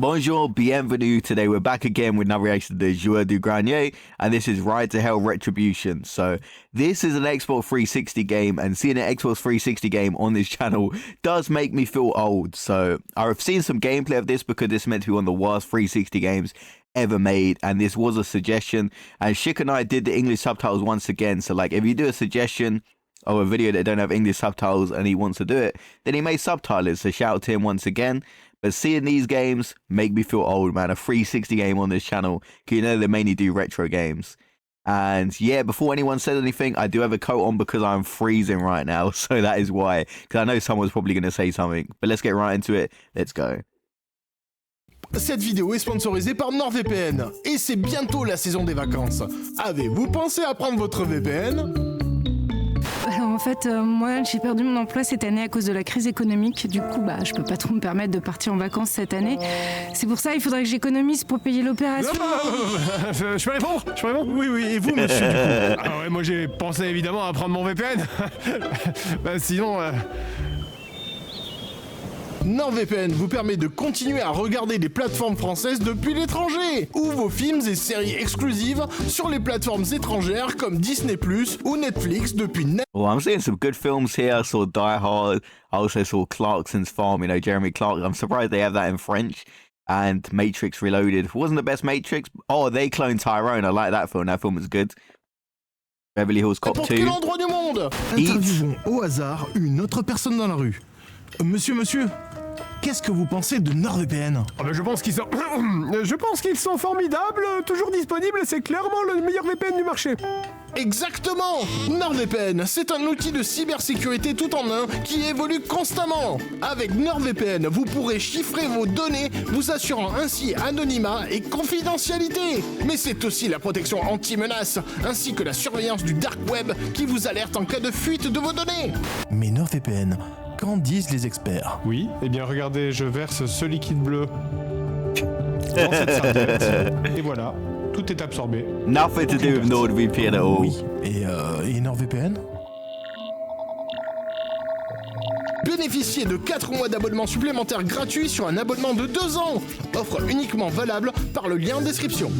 Bonjour, bienvenue. Today we're back again with another reaction to Joueur du Grenier, and this is Ride to Hell Retribution. So this is an Xbox 360 game, and seeing an Xbox 360 game on this channel does make me feel old. So I've seen some gameplay of this because this is meant to be one of the worst 360 games ever made, and this was a suggestion, and Schick and I did the English subtitles once again. So like, if you do a suggestion or a video that don't have English subtitles and he wants to do it, then he may subtitle it. So shout out to him once again. But seeing these games make me feel old, man. A 360 game on this channel, because you know they mainly do retro games. And yeah, before anyone said anything, I do have a coat on because I'm freezing right now. So that is why, because I know someone's probably going to say something. But let's get right into it. Let's go. Cette vidéo est sponsorisée par NordVPN et c'est bientôt la saison des vacances. Avez-vous pensé à prendre votre VPN ? Alors en fait, moi j'ai perdu mon emploi cette année à cause de la crise économique. Du coup, je peux pas trop me permettre de partir en vacances cette année. C'est pour ça il faudrait que j'économise pour payer l'opération. Je peux répondre? Oui, et vous, monsieur, du coup ? Ah ouais, moi j'ai pensé évidemment à prendre mon VPN. Sinon... NordVPN vous permet de continuer à regarder des plateformes françaises depuis l'étranger, ou vos films et séries exclusives sur les plateformes étrangères comme Disney+, ou Netflix depuis Well, I'm seeing some good films here. I saw Die Hard. I also saw Clarkson's Farm, you know, Jeremy Clarkson. I'm surprised they have that in French. And Matrix Reloaded. Wasn't the best Matrix. Oh, they cloned Tyrone. I like that film. That film was good. Beverly Hills Cop 2. N'importe quel endroit du monde. Interviewons au hasard une autre personne dans la rue. Monsieur, qu'est-ce que vous pensez de NordVPN ? je pense qu'ils sont formidables, toujours disponibles, c'est clairement le meilleur VPN du marché. Exactement ! NordVPN, c'est un outil de cybersécurité tout en un qui évolue constamment. Avec NordVPN, vous pourrez chiffrer vos données, vous assurant ainsi anonymat et confidentialité. Mais c'est aussi la protection anti-menace, ainsi que la surveillance du dark web qui vous alerte en cas de fuite de vos données. Mais NordVPN, qu'en disent les experts ? Oui, eh bien regardez, je verse ce liquide bleu dans cette serviette, et voilà, tout est absorbé. Nothing to do with NordVPN at all. Oui. Et NordVPN ? Bénéficiez de 4 mois d'abonnement supplémentaire gratuit sur un abonnement de 2 ans. Offre uniquement valable par le lien en description.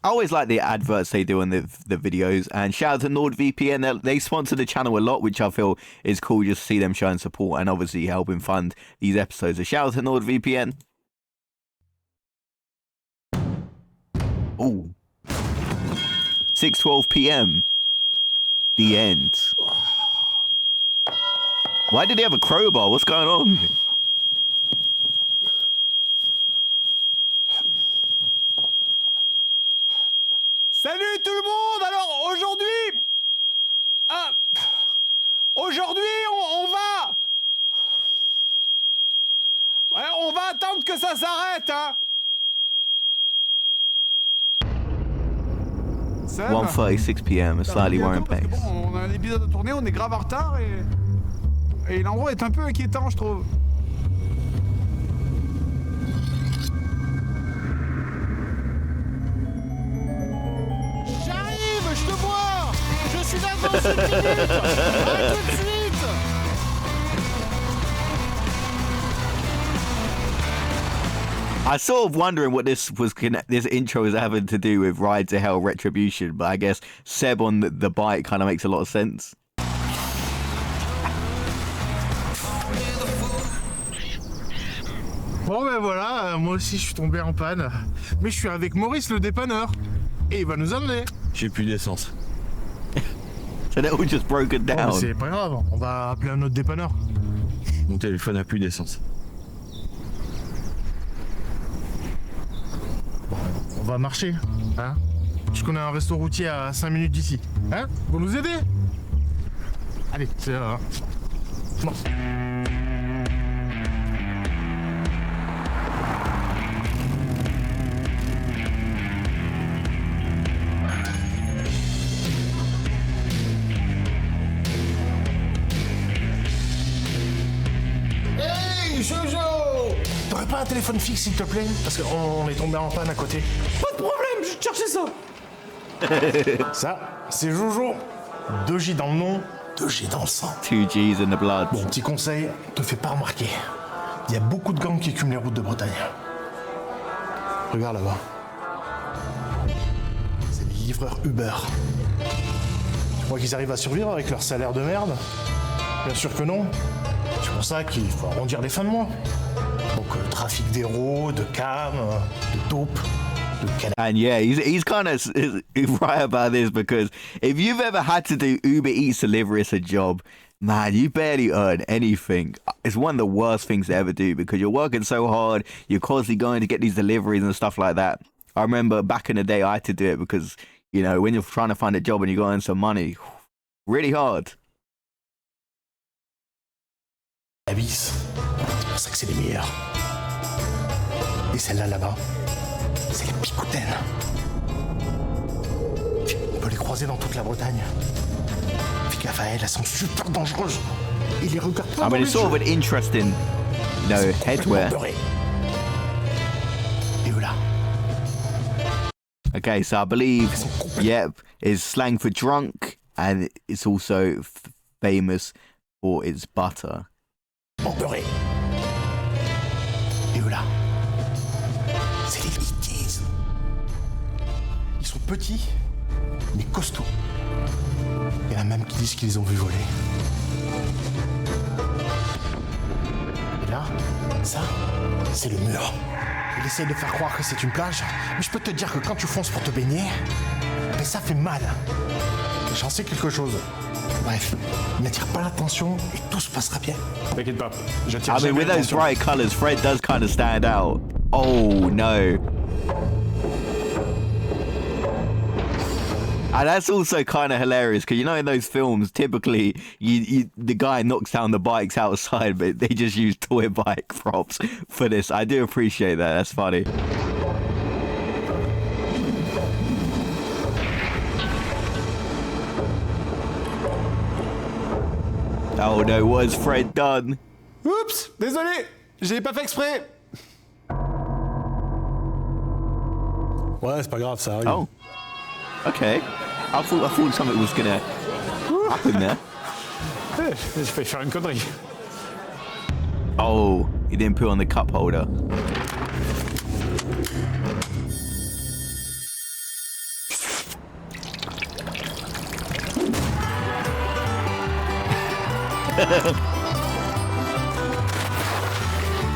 I always like the adverts they do on the videos, and shout out to NordVPN. They sponsor the channel a lot, which I feel is cool just to see them showing support and obviously helping fund these episodes. So shout out to NordVPN. Oh, 6:12 p.m. The end. Why did they have a crowbar? What's going on? Salut tout le monde. Alors aujourd'hui on va attendre que ça s'arrête, hein. Sam, 1:36 p.m. A slightly worrying pace. on a un épisode à tourner, on est grave en retard et l'endroit est un peu inquiétant, je trouve. Je te vois. Je suis là dans 5 minutes. À tout de suite. I sort of wondering what this intro is having to do with Ride to Hell Retribution, but I guess Seb on the bike kind of makes a lot of sense. Bon voilà, moi aussi je suis tombé en panne. Mais je suis avec Maurice le dépanneur. Et il va nous emmener. J'ai plus d'essence. So they're all just broken Bon, down. c'est pas grave, on va appeler un autre dépanneur. Mon téléphone a plus d'essence. Bon, on va marcher, hein. Je connais un resto routier à 5 minutes d'ici. Hein ? Vous nous aider ? Allez, c'est là. Bon. Jojo! T'aurais pas un téléphone fixe s'il te plaît? Parce qu'on est tombé en panne à côté. Pas de problème, je vais te chercher ça. Ça, c'est Jojo. 2J dans le nom, 2G dans le sang. 2 G's in the blood. Bon, petit conseil, te fais pas remarquer. Il y a beaucoup de gangs qui écument les routes de Bretagne. Regarde là-bas. C'est les livreurs Uber. Tu crois qu'ils arrivent à survivre avec leur salaire de merde? Bien sûr que non. C'est pour ça qu'il faut arrondir les fins de mois. Donc trafic d'héros, de cam, de dope, de cannabis. And yeah, he's kind of right about this, because if you've ever had to do Uber Eats delivery as a job, man, you barely earn anything. It's one of the worst things to ever do, because you're working so hard, you're constantly going to get these deliveries and stuff like that. I remember back in the day I had to do it because, you know, when you're trying to find a job and you got earn some money, really hard. C'est pour ça que c'est les meilleurs. Et celles-là là-bas, c'est les picoutaines. On peut les croiser dans toute la Bretagne. Fais gaffe à elles sont super dangereuses. Et les regarde pas I dans mean, les it's sort of yeux. an interesting, you know, headwear. Beurrées. Et voilà. Okay, so I believe, yep, is slang for drunk, and it's also famous for its butter. Beurrées. Et voilà. C'est les Yeezys. Ils sont petits, mais costauds. Il y en a même qui disent qu'ils les ont vus voler. Et là, ça, c'est le mur. Il essaie de faire croire que c'est une plage, mais je peux te dire que quand tu fonces pour te baigner, ben ça fait mal. J'en sais quelque chose. Bref, n'attire pas l'attention et tout se passera bien. T'inquiète pas, j'attire I mean, jamais with those l'attention. bright colours, Fred does kind of stand out. Oh, no. And that's also kind of hilarious, because, you know, in those films, typically, the guy knocks down the bikes outside, but they just use toy bike props for this. I do appreciate that. That's funny. Oh, no. What has Fred done? Oups, désolé, j'ai pas fait exprès. Ouais, c'est pas grave, ça arrive. Oh. Okay. I thought something was gonna happen there. J'ai failli faire une connerie. Oh, he didn't put on the cup holder.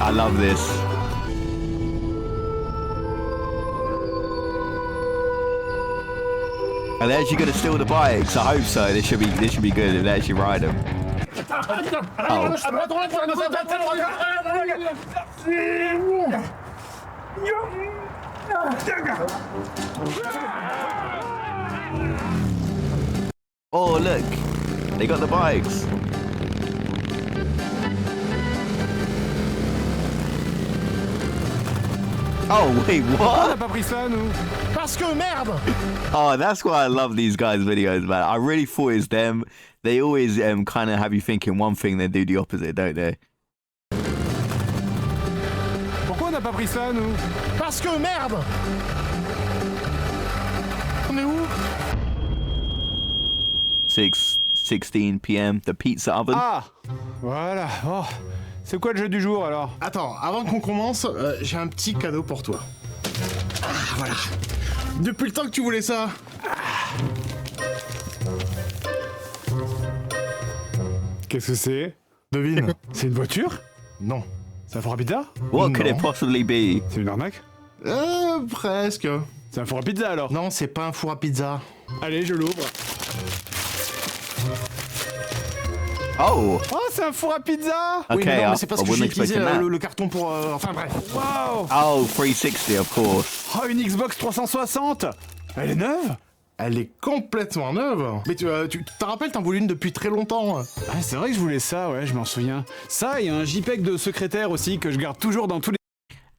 I love this. Are they actually gonna steal the bikes? I hope so. This should be good if they actually ride them. Oh. Oh, look. They got the bikes. Oh, wait, On what? n'a pas pris ça, nous. Parce que merde! Oh, that's why I love these guys' videos, man. I really thought it's them. They always kind of have you thinking one thing, then do the opposite, don't they? Pourquoi on n'a pas pris ça, nous? Parce que merde! On est où? 6:16 p.m. The pizza oven. Ah, voilà. Oh, c'est quoi le jeu du jour, alors? Attends, avant qu'on commence, j'ai un petit cadeau pour toi. Ah, voilà. Depuis le temps que tu voulais ça. Qu'est-ce que c'est? Devine. C'est une voiture? Non. C'est un four à pizza? What could it non. possibly be? C'est une arnaque? Presque. C'est un four à pizza, alors? Non, c'est pas un four à pizza. Allez, je l'ouvre. Oh, Oh, c'est un four à pizza! Oui, okay. mais non, I mais c'est parce que wasn't j'ai utilisé expecting that. le carton pour... Enfin bref. Wow! Oh, 360, of course. Oh, une Xbox 360! Elle est neuve? Elle est complètement neuve. Mais tu te rappelles, t'en voulais une depuis très longtemps. Ah, c'est vrai que je voulais ça, ouais, je m'en souviens. Ça, et un JPEG de secrétaire aussi que je garde toujours dans tous les...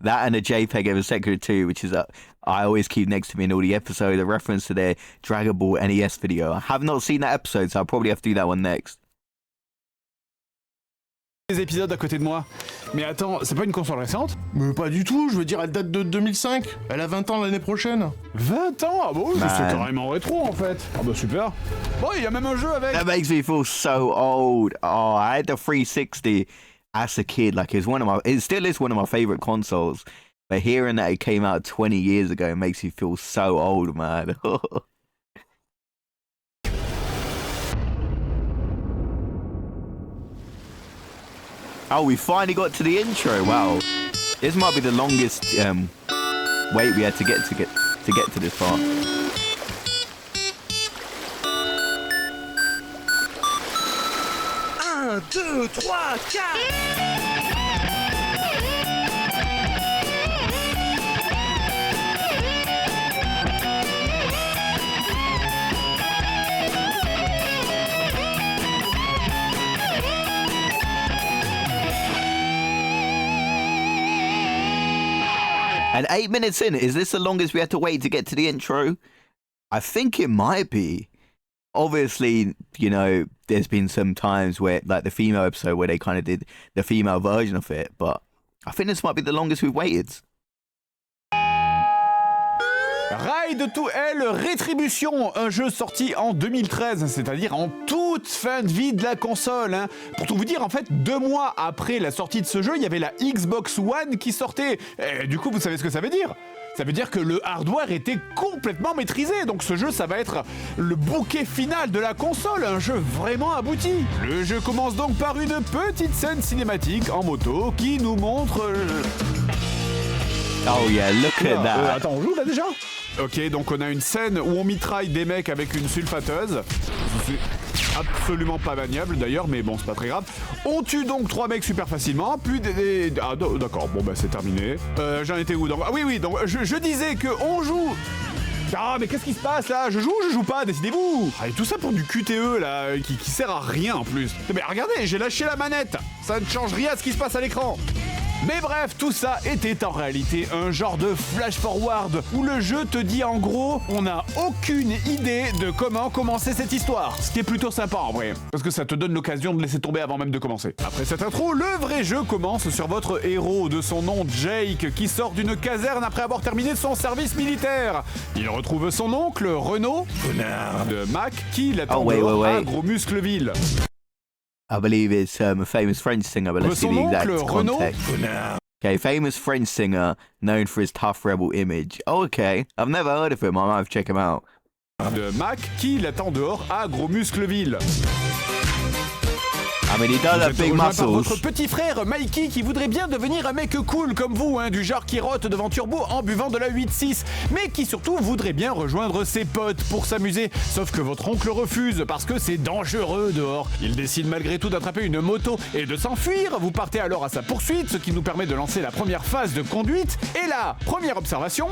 That and a JPEG of a Secret 2, which is I always keep next to me in all the episodes, a reference to their Dragon Ball NES video. I have not seen that episode, so I'll probably have to do that one next. épisodes à côté de moi. Mais attends, c'est pas une console récente? Mais pas du tout, je veux dire, elle date de 2005. Elle a 20 ans l'année prochaine. 20 ans? Ah bon, oui, Man. c'est carrément rétro en fait. Ah bah super. Bon, il y a même un jeu avec. That makes me feel so old. Oh, I had the 360 as a kid, like it still is one of my favorite consoles. But hearing that it came out 20 years ago makes you feel so old, man. Oh, we finally got to the intro. Wow, this might be the longest wait we had to get to this part. Un, deux, trois, quatre. And 8 minutes in, is this the longest we had to wait to get to the intro? I think it might be. Obviously, you know, there's been some times where, like the female episode, where they kind of did the female version of it, but I think this might be the longest we've waited. Ride to Hell Rétribution, un jeu sorti en 2013, c'est-à-dire en toute fin de vie de la console. Hein. Pour tout vous dire, en fait, 2 mois après la sortie de ce jeu, il y avait la Xbox One qui sortait. Et du coup, vous savez ce que ça veut dire ? Ça veut dire que le hardware était complètement maîtrisé. Donc ce jeu, ça va être le bouquet final de la console, un jeu vraiment abouti. Le jeu commence donc par une petite scène cinématique en moto qui nous montre... Oh yeah, look at that. Attends, on joue là déjà ? Ok, donc on a une scène où on mitraille des mecs avec une sulfateuse. C'est absolument pas maniable d'ailleurs, mais bon, c'est pas très grave. On tue donc 3 mecs super facilement, puis Ah d'accord, bon bah c'est terminé. J'en étais où donc... Ah oui, donc je disais que on joue... Ah mais qu'est-ce qui se passe là ? Je joue ou je joue pas ? Décidez-vous. Et tout ça pour du QTE là, qui sert à rien en plus. Mais regardez, j'ai lâché la manette. Ça ne change rien à ce qui se passe à l'écran. Mais bref, tout ça était en réalité un genre de flash-forward où le jeu te dit en gros, on n'a aucune idée de comment commencer cette histoire. Ce qui est plutôt sympa en vrai, parce que ça te donne l'occasion de laisser tomber avant même de commencer. Après cette intro, le vrai jeu commence sur votre héros de son nom Jake qui sort d'une caserne après avoir terminé son service militaire. Il retrouve son oncle Renaud, connard de Mac, qui l'attend dehors à Gros Muscleville. I believe it's a famous French singer, but let's see the exact context. Okay, famous French singer known for his tough rebel image. Oh, okay. I've never heard of him. I might have to check him out. De Mac, qui l'attend dehors à Gros Muscleville. I mean, he does have big muscles. Votre petit frère Mikey qui voudrait bien devenir un mec cool comme vous, hein, du genre qui rote devant Turbo en buvant de la 8.6, mais qui surtout voudrait bien rejoindre ses potes pour s'amuser. Sauf que votre oncle refuse parce que c'est dangereux dehors. Il décide malgré tout d'attraper une moto et de s'enfuir. Vous partez alors à sa poursuite, ce qui nous permet de lancer la première phase de conduite. Et là, première observation.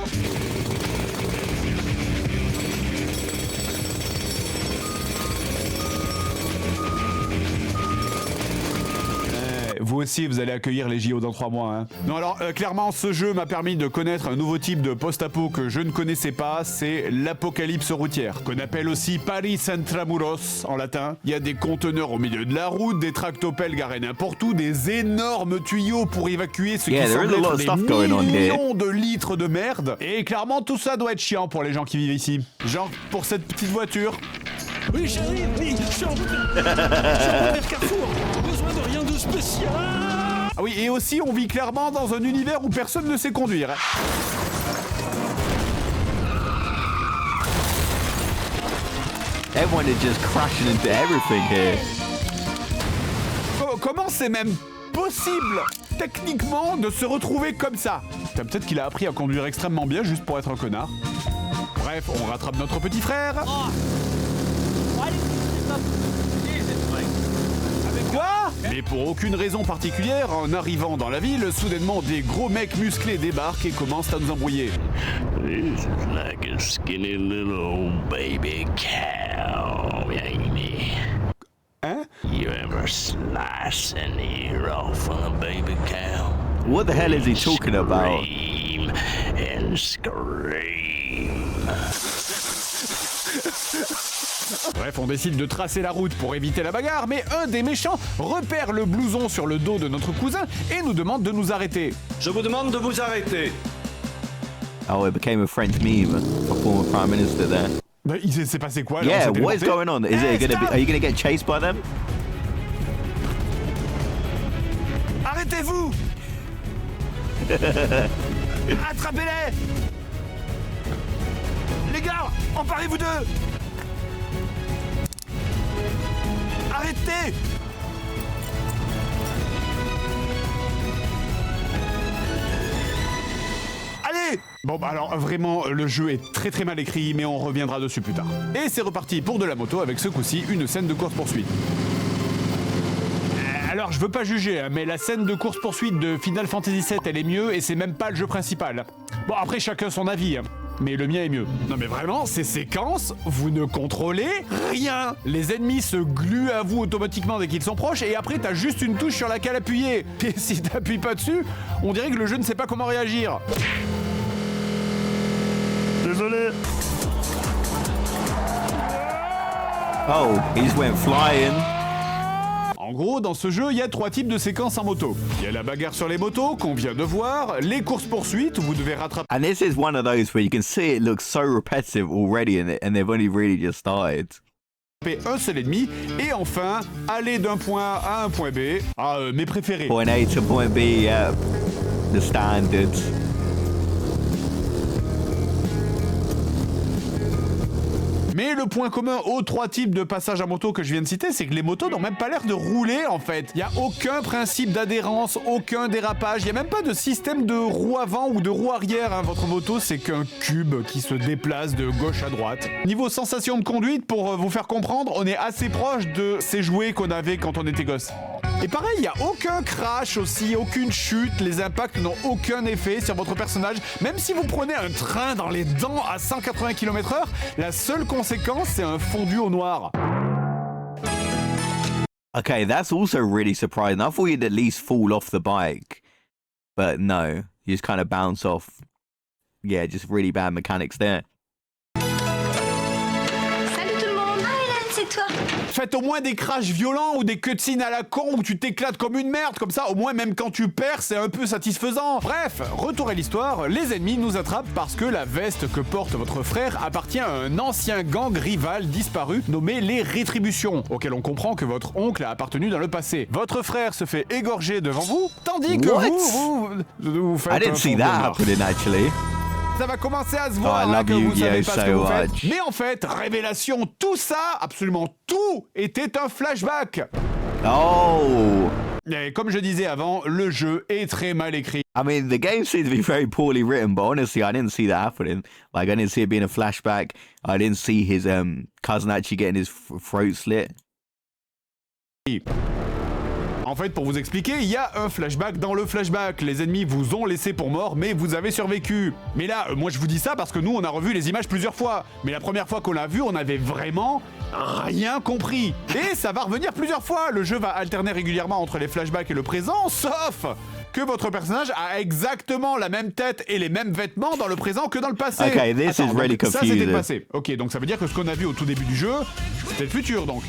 Vous aussi, vous allez accueillir les JO dans 3 mois. Hein. Non, alors, clairement, ce jeu m'a permis de connaître un nouveau type de post-apo que je ne connaissais pas, c'est l'apocalypse routière, qu'on appelle aussi Paris Intramuros en latin. Il y a des conteneurs au milieu de la route, des tractopelles garés n'importe où, des énormes tuyaux pour évacuer ce qui semble être des millions de litres de merde. Et clairement, tout ça doit être chiant pour les gens qui vivent ici. Genre, pour cette petite voiture... Oui, j'arrive, oui, je suis en route vers Carrefour. Besoin de rien de spécial. Ah oui, et aussi, on vit clairement dans un univers où personne ne sait conduire. Everyone is just crashing into everything here. Comment c'est même possible, techniquement, de se retrouver comme ça ? Peut-être qu'il a appris à conduire extrêmement bien juste pour être un connard. Bref, on rattrape notre petit frère. Quoi ? Mais pour aucune raison particulière, en arrivant dans la ville, soudainement des gros mecs musclés débarquent et commencent à nous embrouiller. This is like a skinny little old baby cow, ain't he? Hein? You ever slice an ear off on a baby cow? What the hell is he talking about? Scream and scream. Bref, on décide de tracer la route pour éviter la bagarre, mais un des méchants repère le blouson sur le dos de notre cousin et nous demande de nous arrêter. Je vous demande de vous arrêter. Oh, it became a French meme. A former prime minister there. Bah, il s'est passé quoi? Yeah, what is going on? Are you gonna get chased by them? Arrêtez-vous. Attrapez-les. Les gars, emparez-vous d'eux. Arrêtez. Allez. Bon bah alors vraiment le jeu est très très mal écrit mais on reviendra dessus plus tard. Et c'est reparti pour de la moto avec ce coup-ci une scène de course-poursuite. Alors je veux pas juger hein, mais la scène de course-poursuite de Final Fantasy VII elle est mieux et c'est même pas le jeu principal. Bon après chacun son avis hein. Mais le mien est mieux. Non mais vraiment, ces séquences, vous ne contrôlez rien. Les ennemis se gluent à vous automatiquement dès qu'ils sont proches et après t'as juste une touche sur laquelle appuyer. Et si t'appuies pas dessus, on dirait que le jeu ne sait pas comment réagir. Désolé. Oh, he just went flying. En gros, dans ce jeu, il y a 3 types de séquences en moto. Il y a la bagarre sur les motos, qu'on vient de voir, les courses-poursuites, où vous devez rattraper And this is one of those where you can see it looks so repetitive already and they've only really just started. un seul ennemi, et enfin, aller d'un point A à un point B. Ah, mes préférés. Point A to point B, yeah. The standards. Mais le point commun aux 3 types de passages à moto que je viens de citer, c'est que les motos n'ont même pas l'air de rouler en fait. Il n'y a aucun principe d'adhérence, aucun dérapage, il n'y a même pas de système de roue avant ou de roue arrière. Hein. Votre moto, c'est qu'un cube qui se déplace de gauche à droite. Niveau sensation de conduite, pour vous faire comprendre, on est assez proche de ces jouets qu'on avait quand on était gosse. Et pareil, il n'y a aucun crash aussi, aucune chute, les impacts n'ont aucun effet sur votre personnage. Même si vous prenez un train dans les dents à 180 km/h, la seule conséquence, c'est un fondu au noir. Okay, that's also really surprising. I thought you'd at least fall off the bike. But no, you just kind of bounce off. Yeah, just really bad mechanics there. Salut tout le monde. Ah Hélène, c'est toi. Faites au moins des crashs violents ou des cutscenes à la con où tu t'éclates comme une merde, comme ça au moins même quand tu perds c'est un peu satisfaisant. Bref, retour à l'histoire, les ennemis nous attrapent parce que la veste que porte votre frère appartient à un ancien gang rival disparu nommé les Rétributions, auquel on comprend que votre oncle a appartenu dans le passé. Votre frère se fait égorger devant vous, tandis que What? vous faites I un didn't see fond that de mort. happening actually. Ça va commencer à se Oh, voir I love que vous savez Yu-Gi-Oh! pas ce que so vous faites. much. Mais en fait, révélation, tout ça, absolument tout, était un flashback. Oh, Et comme je disais avant, le jeu est très mal écrit. I mean, the game seems to be very poorly written, but honestly, I didn't see that happening. Like, I didn't see it being a flashback. I didn't see his cousin actually getting his throat slit. En fait, pour vous expliquer, il y a un flashback dans le flashback. Les ennemis vous ont laissé pour mort, mais vous avez survécu. Mais là, moi je vous dis ça parce que nous, on a revu les images plusieurs fois. Mais la première fois qu'on l'a vu, on avait vraiment rien compris. Et ça va revenir plusieurs fois. Le jeu va alterner régulièrement entre les flashbacks et le présent, sauf que votre personnage a exactement la même tête et les mêmes vêtements dans le présent que dans le passé. Okay, this is really donc, ça c'était confusing. le passé. Ok, donc ça veut dire que ce qu'on a vu au tout début du jeu, c'était le futur donc.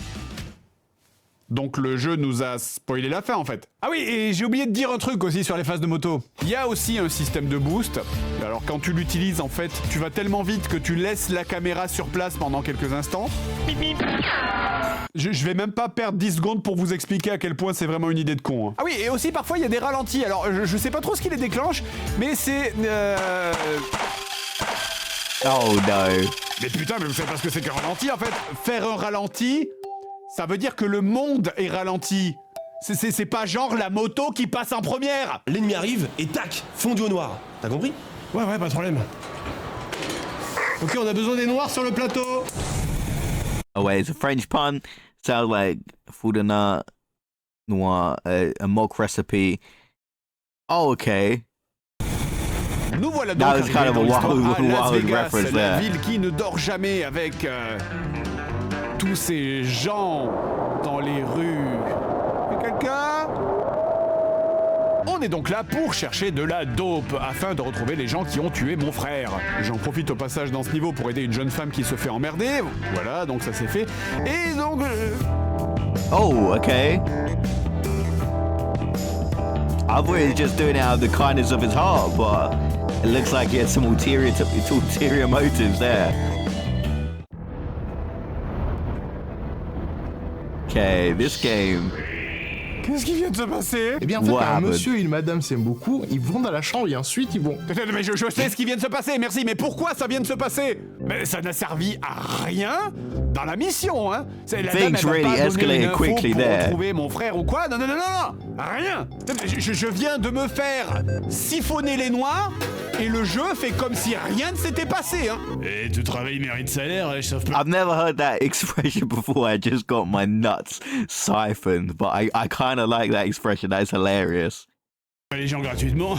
Donc le jeu nous a spoilé la fin en fait. Ah oui, et j'ai oublié de dire un truc aussi sur les phases de moto. Il y a aussi un système de boost. Alors quand tu l'utilises en fait, tu vas tellement vite que tu laisses la caméra sur place pendant quelques instants. Je vais même pas perdre 10 secondes pour vous expliquer à quel point c'est vraiment une idée de con. Hein. Ah oui, et aussi parfois il y a des ralentis. Alors je sais pas trop ce qui les déclenche, mais c'est... Oh no. Mais putain, mais vous savez pas ce que c'est qu'un ralenti en fait. Faire un ralenti... ça veut dire que le monde est ralenti. C'est pas genre la moto qui passe en première. L'ennemi arrive et tac, fondu au noir. T'as compris? Ouais, pas de problème. Ok, on a besoin des noirs sur le plateau. Oh wait, it's a French pun. Sounds like Foudana Noir, a mock recipe. Oh, okay. Nous voilà That donc was kind arrivés of dans a l'histoire wild- à Las wild Vegas, reference la there. ville qui ne dort jamais avec tous ces gens dans les rues. Y a quelqu'un? On est donc là pour chercher de la dope afin de retrouver les gens qui ont tué mon frère. J'en profite au passage dans ce niveau pour aider une jeune femme qui se fait emmerder. Voilà, donc ça c'est fait. Et donc... Oh, okay. I thought he was just doing it out of the kindness of his heart, but it looks like he had some ulterior motives there. Okay, this game. Qu'est-ce qui vient de se passer? Eh bien, en fait, What un happened? monsieur et une madame s'aiment beaucoup, ils vont dans la chambre et ensuite ils vont... Mais je sais ce qui vient de se passer, merci, mais pourquoi ça vient de se passer? Mais ça n'a servi à rien dans la mission, hein. C'est la dame, Things elle va really pas donner escalated une info quickly pour there. retrouver mon frère ou quoi? Non, rien. Je viens de me faire siphonner les noix et le jeu fait comme si rien ne s'était passé, hein. Et tout travail mérite salaire, sauf peu. I've never heard that expression before. I just got my nuts siphoned, but I kind of like that expression. That's hilarious. Les gens gratuitement.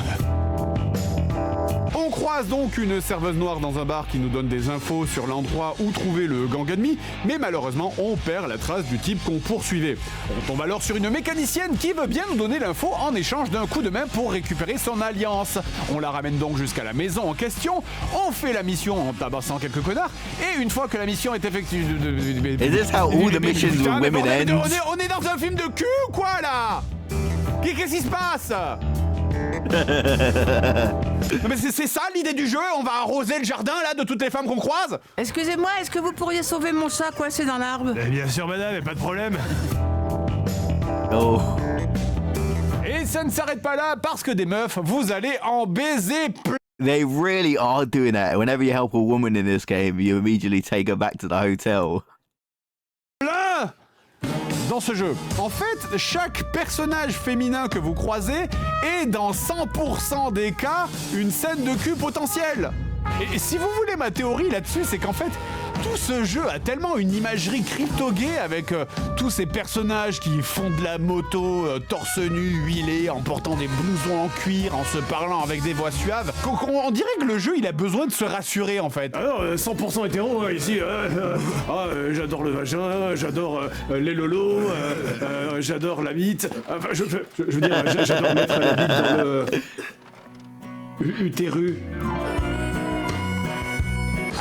On croise donc une serveuse noire dans un bar qui nous donne des infos sur l'endroit où trouver le gang ennemi, mais malheureusement on perd la trace du type qu'on poursuivait. On tombe alors sur une mécanicienne qui veut bien nous donner l'info en échange d'un coup de main pour récupérer son alliance. On la ramène donc jusqu'à la maison en question, on fait la mission en tabassant quelques connards, et une fois que la mission est effectuée... Is this how all the missions with Putain, mais women bordel, end? on est dans un film de cul ou quoi là? Qu'est-ce qui se passe? Non mais c'est ça l'idée du jeu? On va arroser le jardin là de toutes les femmes qu'on croise? Excusez-moi, est-ce que vous pourriez sauver mon chat coincé dans l'arbre? Bien sûr, madame, pas de problème. Oh, Et ça ne s'arrête pas là parce que des meufs, vous allez en baiser plein. they really are doing that. Whenever you help a woman in this game, you immediately take her back to the hotel. Dans ce jeu. En fait, chaque personnage féminin que vous croisez est dans 100% des cas une scène de cul potentielle. Et si vous voulez ma théorie là-dessus, c'est qu'en fait, tout ce jeu a tellement une imagerie crypto-gay avec tous ces personnages qui font de la moto torse nu, huilé, en portant des blousons en cuir, en se parlant avec des voix suaves, qu'on dirait que le jeu il a besoin de se rassurer en fait. Alors, 100% hétéro, ici. J'adore le vagin, j'adore les lolos, j'adore la bite. Enfin, je veux dire, j'adore mettre la bite dans le... utérus.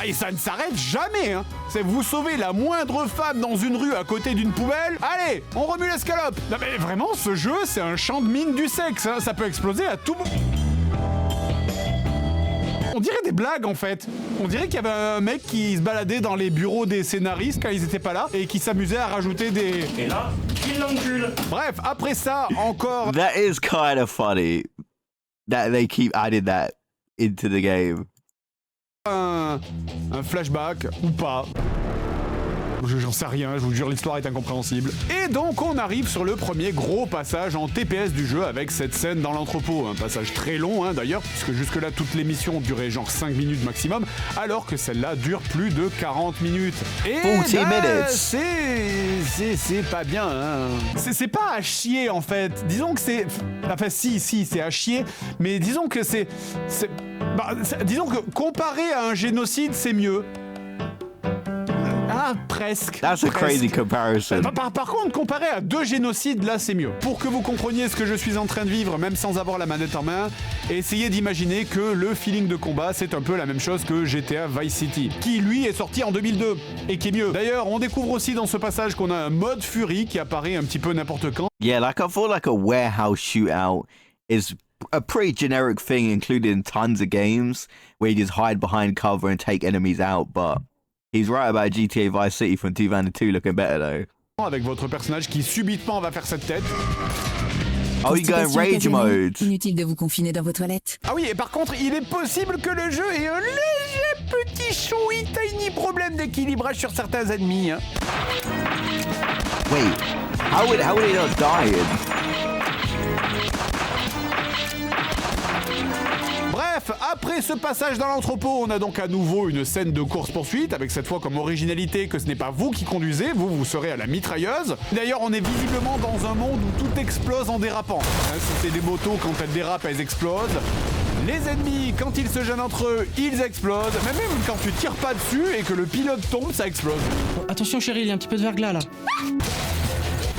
Ah, et ça ne s'arrête jamais, hein. C'est vous sauvez la moindre femme dans une rue à côté d'une poubelle. Allez, on remue l'escalope. Non mais vraiment, ce jeu, c'est un champ de mine du sexe, hein. Ça peut exploser à tout moment. On dirait des blagues en fait. On dirait qu'il y avait un mec qui se baladait dans les bureaux des scénaristes quand ils étaient pas là et qui s'amusait à rajouter des... Et là, il l'encule. Bref, après ça, encore... That is kind of funny that they keep adding that into the game. Un flashback ou pas. J'en sais rien, je vous jure, l'histoire est incompréhensible. Et donc on arrive sur le premier gros passage en TPS du jeu avec cette scène dans l'entrepôt. Un passage très long hein, d'ailleurs, puisque jusque-là toutes les missions duraient genre 5 minutes maximum, alors que celle-là dure plus de 40 minutes. Et 40 minutes. c'est pas bien, hein. C'est pas à chier en fait. Disons que c'est... Enfin si, c'est à chier, mais disons que disons que comparé à un génocide, c'est mieux. Ah, presque. That's a presque. crazy comparison. Par contre, comparé à 2 génocides, là, c'est mieux. Pour que vous compreniez ce que je suis en train de vivre, même sans avoir la manette en main, essayez d'imaginer que le feeling de combat, c'est un peu la même chose que GTA Vice City, qui, lui, est sorti en 2002, et qui est mieux. D'ailleurs, on découvre aussi dans ce passage qu'on a un mode Fury qui apparaît un petit peu n'importe quand. Yeah, like I feel like a warehouse shootout is a pretty generic thing included in tons of games where you just hide behind cover and take enemies out, but he's right about GTA Vice City from 2002 looking better though. Avec votre personnage qui subitement va faire cette tête. Oh, you going rage mode? Inutile de vous confiner dans vos toilettes. Ah oui, et par contre, il est possible que le jeu ait un léger petit chouï tiny problème d'équilibrage sur certains ennemis. Hein. Wait, how would he not die? Bref, après ce passage dans l'entrepôt, on a donc à nouveau une scène de course-poursuite, avec cette fois comme originalité que ce n'est pas vous qui conduisez, vous serez à la mitrailleuse. D'ailleurs, on est visiblement dans un monde où tout explose en dérapant. Hein, si c'est des motos, quand elles dérapent, elles explosent. Les ennemis, quand ils se gênent entre eux, ils explosent. Mais même quand tu tires pas dessus et que le pilote tombe, ça explose. Attention chérie, il y a un petit peu de verglas là.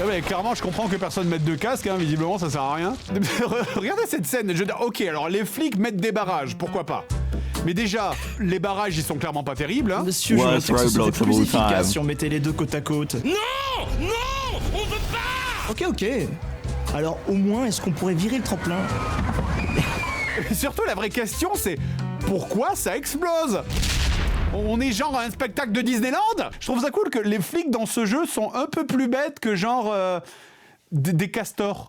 Ah ouais, clairement, je comprends que personne mette de casque, hein, visiblement, ça sert à rien. Regardez cette scène, je dis, ok, alors les flics mettent des barrages, pourquoi pas. Mais déjà, les barrages, ils sont clairement pas terribles. Hein. Monsieur, je Worst pensais que ce serait Roblox of plus all efficace time. si on mettait les deux côte à côte. Non, on veut pas. Ok. Alors au moins, est-ce qu'on pourrait virer le tremplin? Et surtout, la vraie question, c'est pourquoi ça explose? On est genre à un spectacle de Disneyland? Je trouve ça cool que les flics dans ce jeu sont un peu plus bêtes que genre... des castors.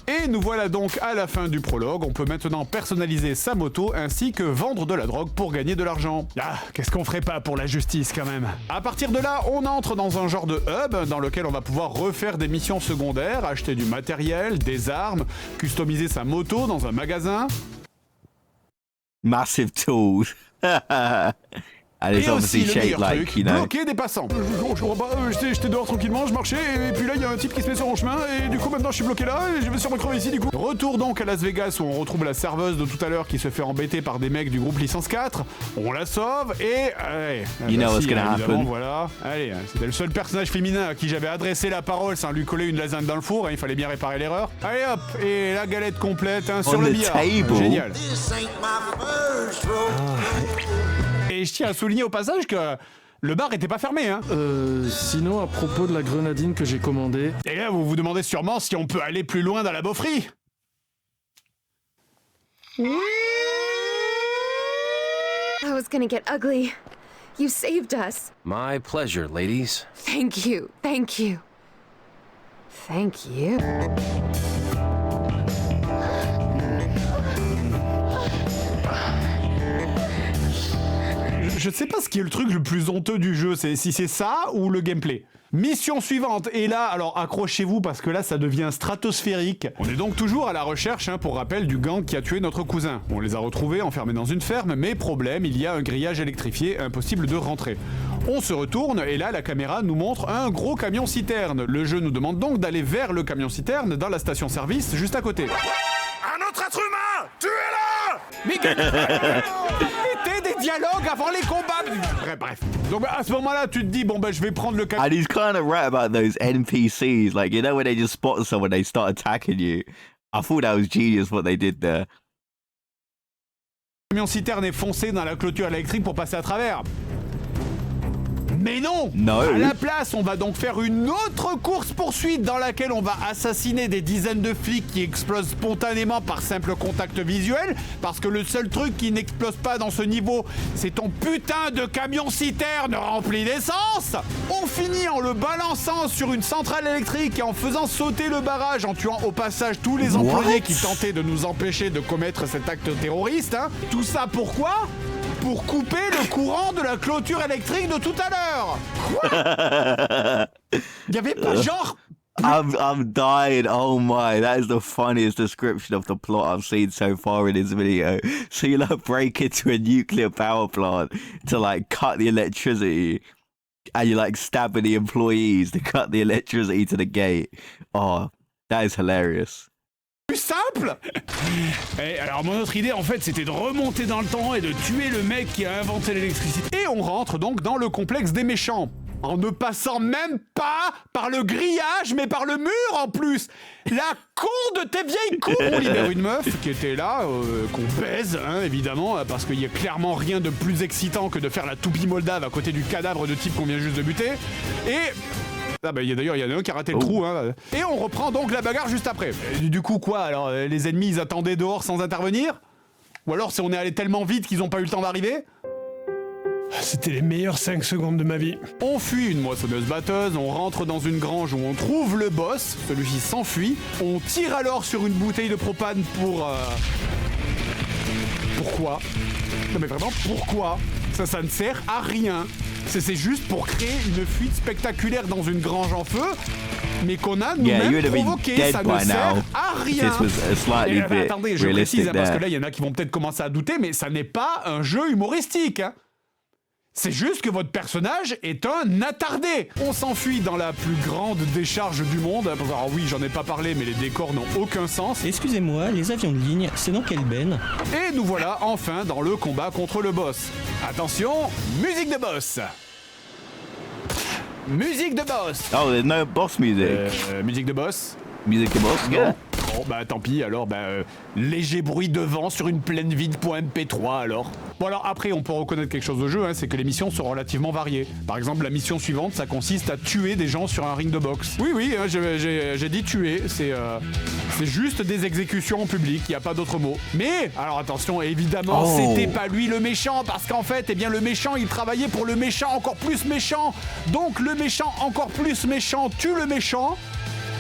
Et nous voilà donc à la fin du prologue. On peut maintenant personnaliser sa moto ainsi que vendre de la drogue pour gagner de l'argent. Ah, qu'est-ce qu'on ferait pas pour la justice quand même. À partir de là, on entre dans un genre de hub dans lequel on va pouvoir refaire des missions secondaires, acheter du matériel, des armes, customiser sa moto dans un magasin. Massive tools. And it's Et obviously aussi le shaped meilleur like, truc, you know. bloquer des passants. Je comprends pas, j'étais dehors tranquillement, je marchais, et puis là il y a un type qui se met sur mon chemin, et du coup maintenant je suis bloqué là, et je vais sûrement crever ici du coup. Retour donc à Las Vegas où on retrouve la serveuse de tout à l'heure qui se fait embêter par des mecs du groupe Licence 4. On la sauve, et... allez, You know what's gonna évidemment, happen. voilà. Allez, c'était le seul personnage féminin à qui j'avais adressé la parole sans lui coller une lasagne dans le four, hein, il fallait bien réparer l'erreur. Allez hop, et la galette complète hein, sur On le the billard. table. Génial. Et je tiens à souligner au passage que le bar était pas fermé, hein. Sinon, à propos de la grenadine que j'ai commandée... Et là, vous vous demandez sûrement si on peut aller plus loin dans la beaufrie. That was gonna get ugly. You saved us. My pleasure, ladies. Thank you. Thank you. Thank you. Je sais pas ce qui est le truc le plus honteux du jeu, c'est si c'est ça ou le gameplay. Mission suivante, et là, alors accrochez-vous parce que là ça devient stratosphérique. On est donc toujours à la recherche, hein, pour rappel, du gang qui a tué notre cousin. On les a retrouvés enfermés dans une ferme, mais problème, il y a un grillage électrifié, impossible de rentrer. On se retourne, et là la caméra nous montre un gros camion-citerne. Le jeu nous demande donc d'aller vers le camion-citerne dans la station-service juste à côté. Un autre être humain, tuez-le! Mais mettez des dialogues avant les combats. Bref. Donc à ce moment-là, tu te dis bon je vais prendre le camion. And he's kind of right about those NPCs. Like, you know, when they just spot someone, they start attacking you. I thought that was genius what they did there. Le camion-citerne est foncé dans la clôture électrique pour passer à travers. Mais non! No. À la place, on va donc faire une autre course-poursuite dans laquelle on va assassiner des dizaines de flics qui explosent spontanément par simple contact visuel, parce que le seul truc qui n'explose pas dans ce niveau, c'est ton putain de camion-citerne rempli d'essence! On finit en le balançant sur une centrale électrique et en faisant sauter le barrage, en tuant au passage tous les employés qui tentaient de nous empêcher de commettre cet acte terroriste. Hein. Tout ça pourquoi? Pour couper le courant de la clôture électrique de tout à l'heure. Quoi? Il y avait pas genre... I'm dying. Oh my, that is the funniest description of the plot I've seen so far in this video. So you like break into a nuclear power plant to like cut the electricity, and you like stabbing the employees to cut the electricity to the gate. Oh, that is hilarious. Plus simple. Et alors mon autre idée en fait c'était de remonter dans le temps et de tuer le mec qui a inventé l'électricité. Et on rentre donc dans le complexe des méchants. En ne passant même pas par le grillage mais par le mur en plus. La con de tes vieilles coups. On libère une meuf qui était là, qu'on baise hein, évidemment, parce qu'il y a clairement rien de plus excitant que de faire la toupie moldave à côté du cadavre de type qu'on vient juste de buter. Et... ah bah d'ailleurs il y en a un qui a raté le trou hein. Et on reprend donc la bagarre juste après. Du coup quoi alors les ennemis ils attendaient dehors sans intervenir? Ou alors c'est on est allé tellement vite qu'ils ont pas eu le temps d'arriver? C'était les meilleures 5 secondes de ma vie. On fuit une moissonneuse-batteuse, on rentre dans une grange où on trouve le boss, celui-ci s'enfuit, on tire alors sur une bouteille de propane pour... Pourquoi? Non mais vraiment, pourquoi? Ça ne sert à rien. C'est juste pour créer une fuite spectaculaire dans une grange en feu, mais qu'on a nous-mêmes provoqué. Ça ne sert à rien. Attendez, je précise, hein, parce que là, il y en a qui vont peut-être commencer à douter, mais ça n'est pas un jeu humoristique. Hein. C'est juste que votre personnage est un attardé. On s'enfuit dans la plus grande décharge du monde. Alors oui, j'en ai pas parlé, mais les décors n'ont aucun sens. Excusez-moi, les avions de ligne, c'est dans quelle benne? Et nous voilà enfin dans le combat contre le boss. Attention, musique de boss. Musique de boss. Oh, there's no boss music. Musique de boss. Music de boss, yeah. Bon bah tant pis alors, léger bruit de vent sur une plaine vide .mp3 alors. Bon alors après on peut reconnaître quelque chose au jeu, hein, c'est que les missions sont relativement variées. Par exemple la mission suivante ça consiste à tuer des gens sur un ring de boxe. Oui hein, j'ai dit tuer, c'est juste des exécutions en public, il n'y a pas d'autre mot. Mais, alors attention évidemment c'était pas lui le méchant parce qu'en fait eh bien le méchant il travaillait pour le méchant encore plus méchant. Donc le méchant encore plus méchant tue le méchant.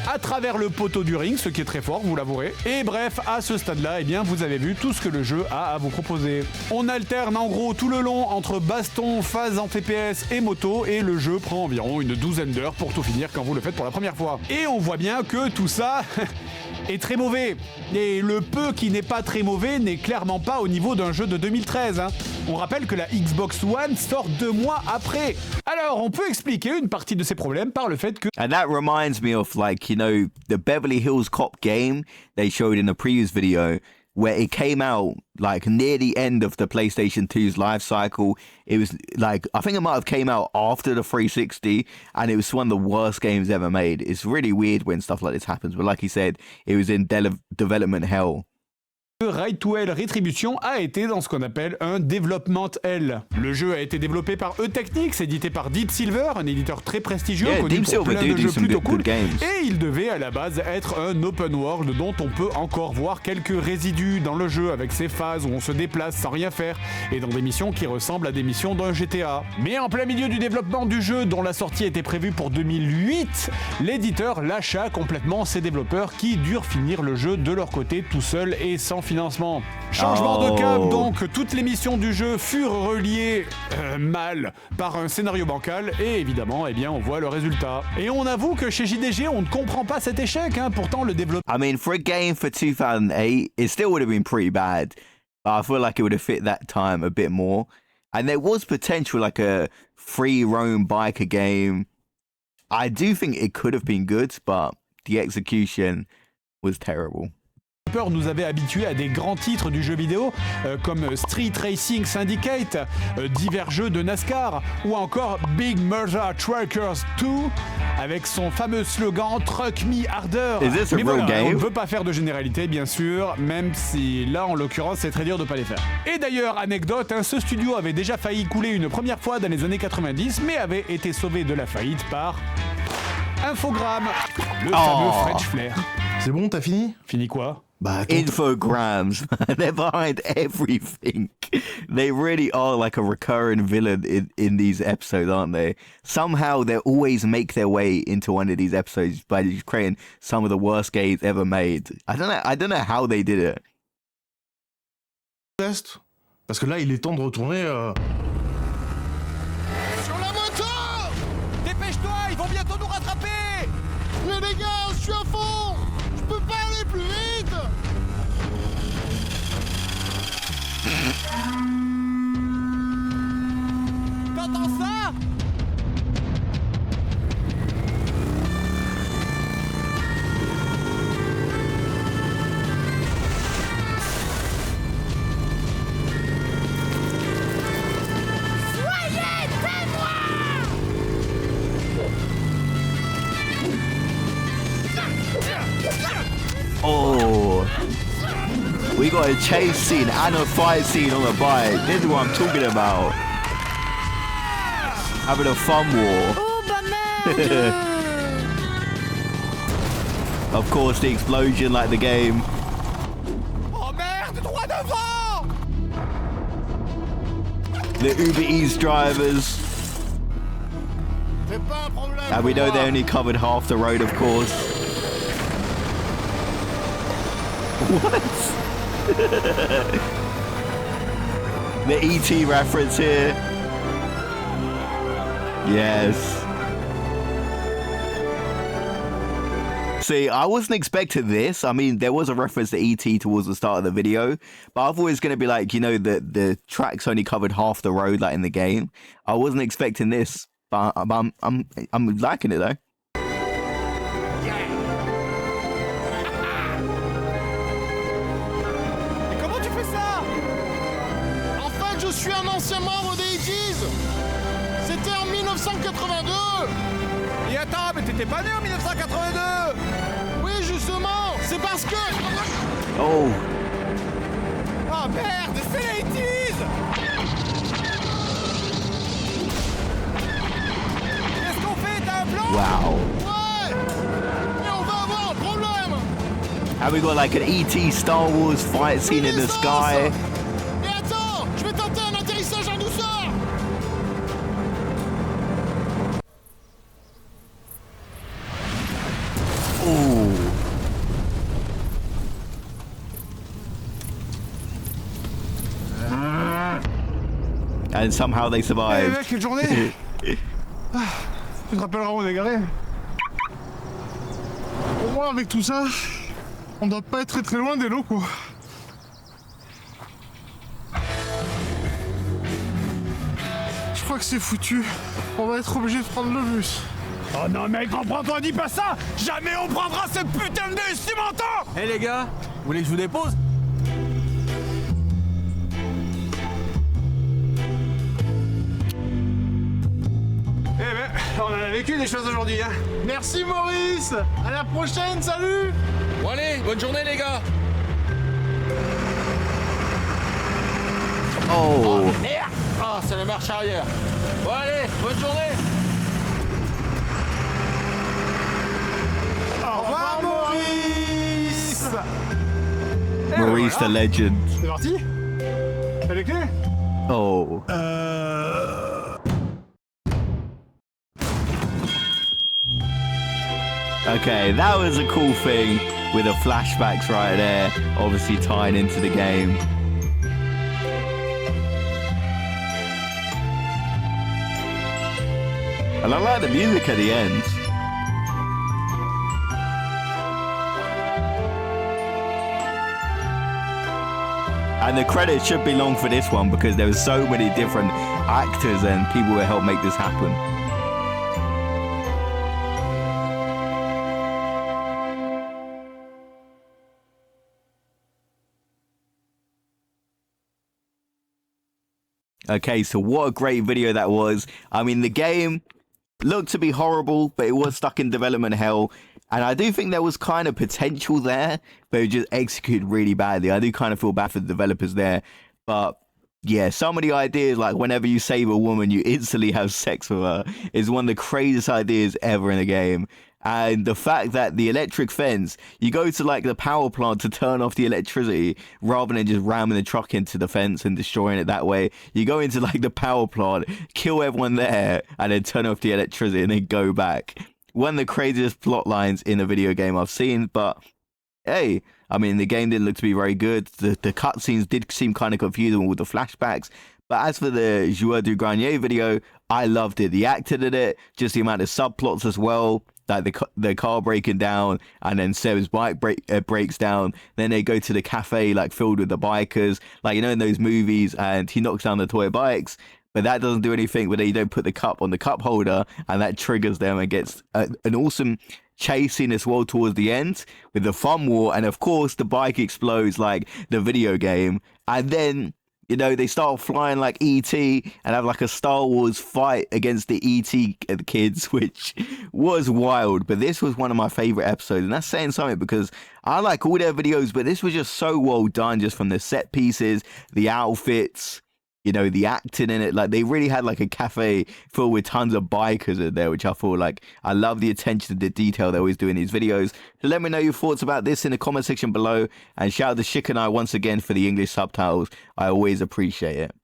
à travers le poteau du ring, ce qui est très fort, vous l'avouerez. Et bref, à ce stade-là, eh bien, vous avez vu tout ce que le jeu a à vous proposer. On alterne en gros tout le long entre baston, phase en TPS et moto, et le jeu prend environ une douzaine d'heures pour tout finir quand vous le faites pour la première fois. Et on voit bien que tout ça est très mauvais. Et le peu qui n'est pas très mauvais n'est clairement pas au niveau d'un jeu de 2013. Hein. On rappelle que la Xbox One sort 2 mois après. Alors, on peut expliquer une partie de ces problèmes par le fait que... And that reminds me of, like, you know, the Beverly Hills Cop game they showed in a previous video, where it came out like near the end of the PlayStation 2's life cycle. It was like, I think it might have came out after the 360, and it was one of the worst games ever made. It's really weird when stuff like this happens, but like he said, it was in development hell. Right to Hell Retribution a été dans ce qu'on appelle un Development Hell. Le jeu a été développé par E-Technics, édité par Deep Silver, un éditeur très prestigieux, connu pour plein de jeux plutôt cool, et il devait à la base être un open world dont on peut encore voir quelques résidus dans le jeu, avec ses phases où on se déplace sans rien faire, et dans des missions qui ressemblent à des missions d'un GTA. Mais en plein milieu du développement du jeu, dont la sortie était prévue pour 2008, l'éditeur lâcha complètement ses développeurs qui durent finir le jeu de leur côté tout seuls et sans financement. Changement de cap, donc toutes les missions du jeu furent reliées mal par un scénario bancal, et évidemment, eh bien, on voit le résultat. Et on avoue que chez JDG, on ne comprend pas cet échec, hein. Pourtant le développeur... I mean, for a game for 2008, it still would have been pretty bad, but I feel like it would have fit that time a bit more. And there was potential, like a free roam biker game. I do think it could have been good, but the execution was terrible. Nous avait habitués à des grands titres du jeu vidéo comme Street Racing Syndicate, divers jeux de NASCAR ou encore Big Murder Truckers 2 avec son fameux slogan Truck Me Harder. Mais voilà, on ne veut pas faire de généralité bien sûr, même si là en l'occurrence c'est très dur de pas les faire. Et d'ailleurs, anecdote, hein, ce studio avait déjà failli couler une première fois dans les années 90, mais avait été sauvé de la faillite par Infogrames, le fameux French Flair. C'est bon, t'as fini? Fini quoi? Infograms, they're behind everything. They really are like a recurring villain in these episodes, aren't they? Somehow they always make their way into one of these episodes by just creating some of the worst games ever made. I don't know how they did it. Test, parce que là il est temps de retourner. Sur la moto! Dépêche-toi, ils vont bientôt nous rattraper! Mais les gars, je suis à fond! Je peux pas aller plus vite! T'entends ça? Soyez témoins! Oh, we got a chase scene and a fight scene on the bike. This is what I'm talking about. Having a fun war. Oh bah merde. Of course, the explosion like the game. Oh merde, droit devant! The Uber Eats drivers. And we know they only covered half the road, of course. What? The ET reference here. Yes. See, I wasn't expecting this. I mean, there was a reference to ET towards the start of the video, but I thought it was going to be like, you know, the tracks only covered half the road, like in the game. I wasn't expecting this, but I'm liking it though. Je suis un ancien membre des ETs. C'était en 1982. Et attends, mais t'étais pas né en 1982. Oui, justement, c'est parce que... Oh. Oh merde, c'est les ETs. Qu'est-ce qu'on fait? T'as un plan? Wow. Ouais. Mais on va avoir un problème. And we got like an ET Star Wars fight scene in the sky. Je vais tenter un atterrissage en douceur. Oh. and somehow they Eh survived. mec, quelle journée. Ah, tu te rappelleras où on est garé? Au moins, avec tout ça, on doit pas être très loin des locaux. Je crois que c'est foutu. On va être obligé de prendre le bus. Oh non mec, reprends-toi, dis pas ça. Jamais on prendra ce putain de bus, tu m'entends? Eh les gars, vous voulez que je vous dépose? Eh ben, on en a vécu des choses aujourd'hui, hein. Merci Maurice. À la prochaine, salut. Bon allez, bonne journée les gars. Oh, Merde. Ah, c'est la marche arrière. Bon allez, bonne journée. Au revoir Maurice. Maurice the legend. C'est parti. T'as les clés? Oh. Okay, that was a cool thing with the flashbacks right there, obviously tying into the game. And I like the music at the end. And the credits should be long for this one because there were so many different actors and people who helped make this happen. Okay, so what a great video that was. I mean, the game looked to be horrible, but it was stuck in development hell. And I do think there was kind of potential there, but it just executed really badly. I do kind of feel bad for the developers there. But yeah, some of the ideas, like whenever you save a woman, you instantly have sex with her, is one of the craziest ideas ever in a game. And the fact that the electric fence, you go to like the power plant to turn off the electricity rather than just ramming the truck into the fence and destroying it that way. You go into like the power plant, kill everyone there, and then turn off the electricity and then go back. One of the craziest plot lines in a video game I've seen, but hey, I mean, the game didn't look to be very good. The cutscenes did seem kind of confusing with the flashbacks. But as for the Joueur du Grenier video, I loved it. The acting in it, just the amount of subplots as well. Like the car breaking down, and then Seb's bike breaks down. Then they go to the cafe like filled with the bikers, like you know in those movies, and he knocks down the toy bikes. But that doesn't do anything. But they don't put the cup on the cup holder, and that triggers them and gets an awesome chase scene as well towards the end with the fun war. And of course, the bike explodes like the video game, and then you know, they start flying like E.T. and have like a Star Wars fight against the E.T. kids, which was wild. But this was one of my favorite episodes. And that's saying something because I like all their videos, but this was just so well done, just from the set pieces, the outfits, you know, the acting in it. Like they really had like a cafe filled with tons of bikers in there, which I thought like, I love the attention to the detail they always do in these videos. So let me know your thoughts about this in the comment section below, and shout out to Shikanai once again for the English subtitles. I always appreciate it.